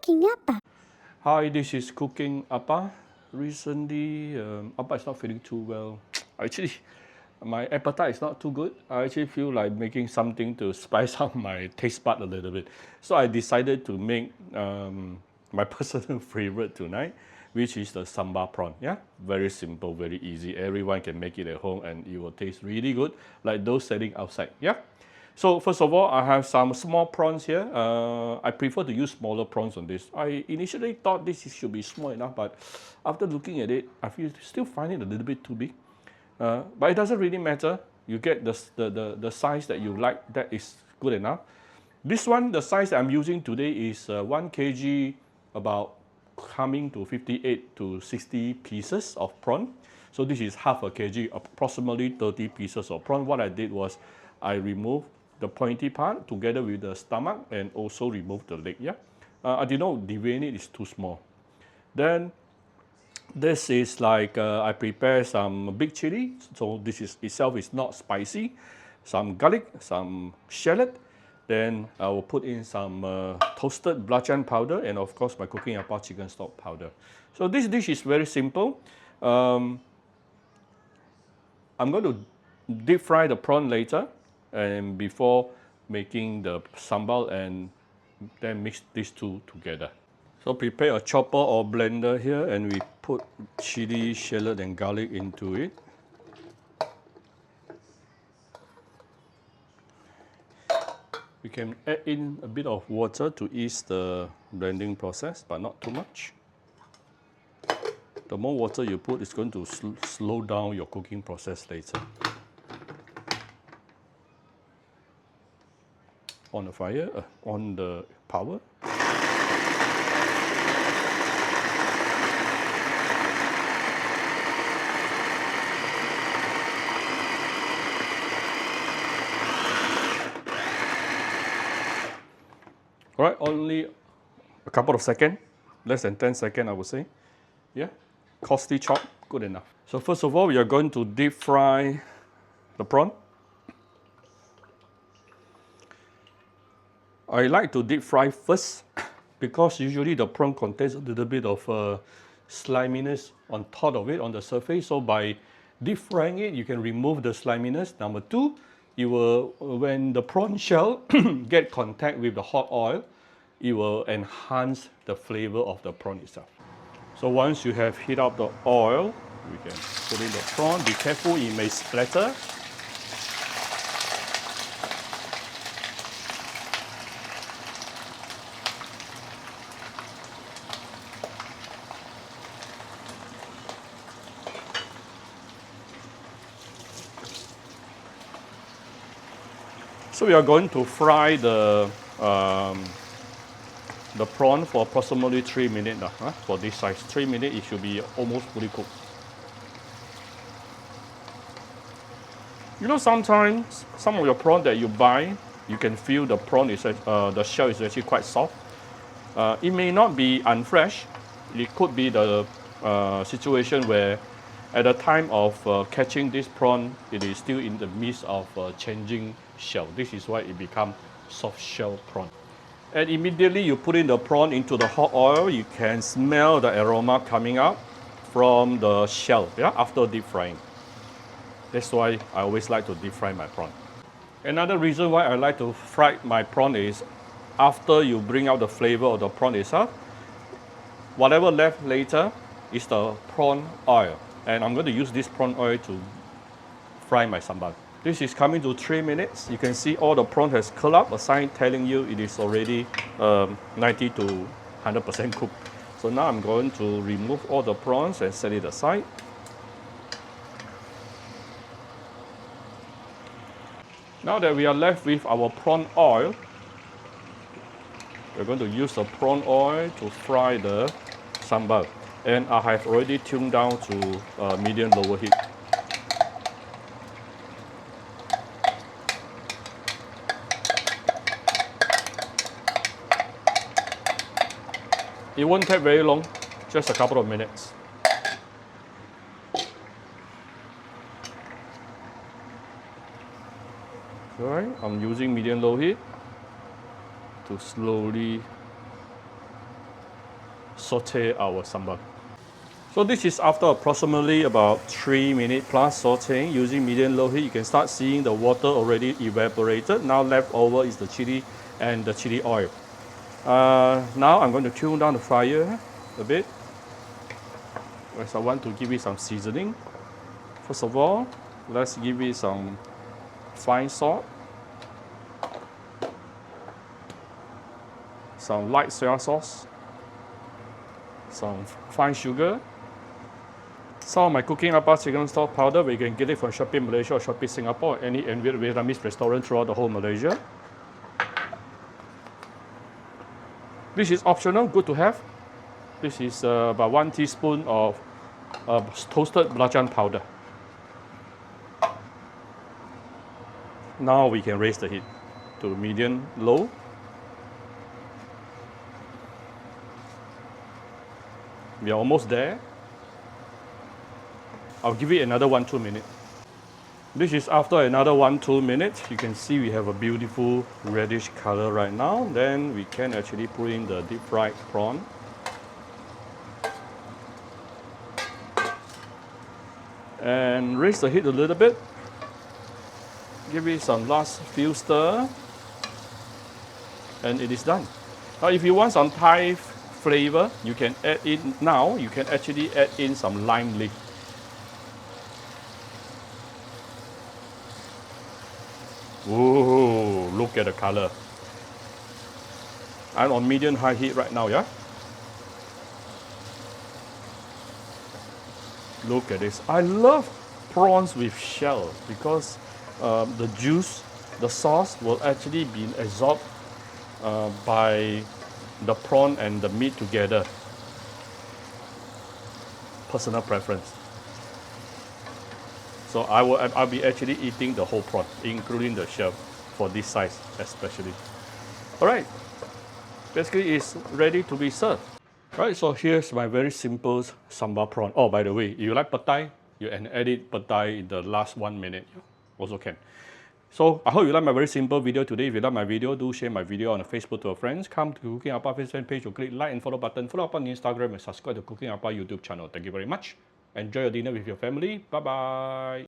cooking apa? Hi, this is Cooking Appa. Recently, Appa is not feeling too well. Actually, my appetite is not too good. I actually feel like making something to spice up my taste bud a little bit. So I decided to make my personal favorite tonight, which is the sambal prawn. Yeah, very simple, very easy. Everyone can make it at home and it will taste really good, like those selling outside. Yeah. So first of all, I have some small prawns here. I prefer to use smaller prawns on this. I initially thought this should be small enough, but after looking at it, I still find it a little bit too big. But it doesn't really matter. You get the size that you like, that is good enough. This one, the size that I'm using today is 1 kg, about coming to 58 to 60 pieces of prawn. So this is half a kg, approximately 30 pieces of prawn. What I did was I removed the pointy part together with the stomach and also remove the leg. Yeah, I did not devein it; it's too small. Then this is like I prepare some big chili. So this is itself is not spicy. Some garlic, some shallot. Then I will put in some toasted belacan powder and of course my cooking appa chicken stock powder. So this dish is very simple. I'm going to deep fry the prawn later and before making the sambal and then mix these two together. So prepare a chopper or blender here and we put chili, shallot and garlic into it. We can add in a bit of water to ease the blending process, but not too much. The more water you put, it's going to slow down your cooking process later. On the fire, on the power. All right, only a couple of seconds, less than 10 seconds, I would say. Yeah, costly chop, good enough. So first of all, we are going to deep fry the prawn. I like to deep fry first because usually the prawn contains a little bit of sliminess on top of it, on the surface. So by deep frying it, you can remove the sliminess. Number two, you will, when the prawn shell get contact with the hot oil, it will enhance the flavor of the prawn itself. So once you have heat up the oil, we can put in the prawn. Be careful, it may splatter. So we are going to fry the prawn for approximately 3 minutes. For this size, 3 minutes, it should be almost fully cooked. You know, sometimes some of your prawn that you buy, you can feel the prawn is the shell is actually quite soft. It may not be unfresh. It could be the situation where at the time of catching this prawn, it is still in the midst of changing shell. This is why it becomes soft shell prawn. And immediately you put in the prawn into the hot oil, you can smell the aroma coming out from the shell, yeah, after deep frying. That's why I always like to deep fry my prawn. Another reason why I like to fry my prawn is after you bring out the flavor of the prawn itself, whatever left later is the prawn oil. And I'm going to use this prawn oil to fry my sambal. This is coming to 3 minutes. You can see all the prawn has curled up, a sign telling you it is already 90 to 100% cooked. So now I'm going to remove all the prawns and set it aside. Now that we are left with our prawn oil, we're going to use the prawn oil to fry the sambal. And I have already tuned down to medium lower heat. It won't take very long, just a couple of minutes. Alright, I'm using medium low heat to slowly saute our sambal. So this is after approximately about 3 minutes plus sauteing using medium-low heat. You can start seeing the water already evaporated. Now left over is the chili and the chili oil. Now I'm going to tune down the fire a bit, because I want to give it some seasoning. First of all, let's give it some fine salt, some light soy sauce, some fine sugar, some of my cooking apa chicken stock powder. We can get it from Shopee Malaysia or Shopee Singapore, or any Vietnamese restaurant throughout the whole Malaysia. This is optional, good to have. This is about 1 teaspoon of toasted belacan powder. Now we can raise the heat to medium low. We are almost there. I'll give it another 1-2 minutes. This is after another 1-2 minutes. You can see we have a beautiful reddish color right now. Then we can actually put in the deep fried prawn. And raise the heat a little bit. Give it some last few stir. And it is done. Now if you want some Thai flavor, you can add in now. You can actually add in some lime leaf. Ooh, look at the color. I'm on medium high heat right now, yeah? Look at this. I love prawns with shell because the juice, the sauce will actually be absorbed by the prawn and the meat together. Personal preference. So I'll be actually eating the whole prawn, including the shell, for this size especially. All right, basically it's ready to be served. All right, so here's my very simple sambal prawn. Oh, by the way, if you like pad thai, you can edit pad thai in the last 1 minute. Also can. So I hope you like my very simple video today. If you like my video, do share my video on Facebook to your friends. Come to Cooking Apa Facebook page or click like and follow button. Follow up on Instagram and subscribe to Cooking Apa YouTube channel. Thank you very much. Enjoy your dinner with your family. Bye-bye.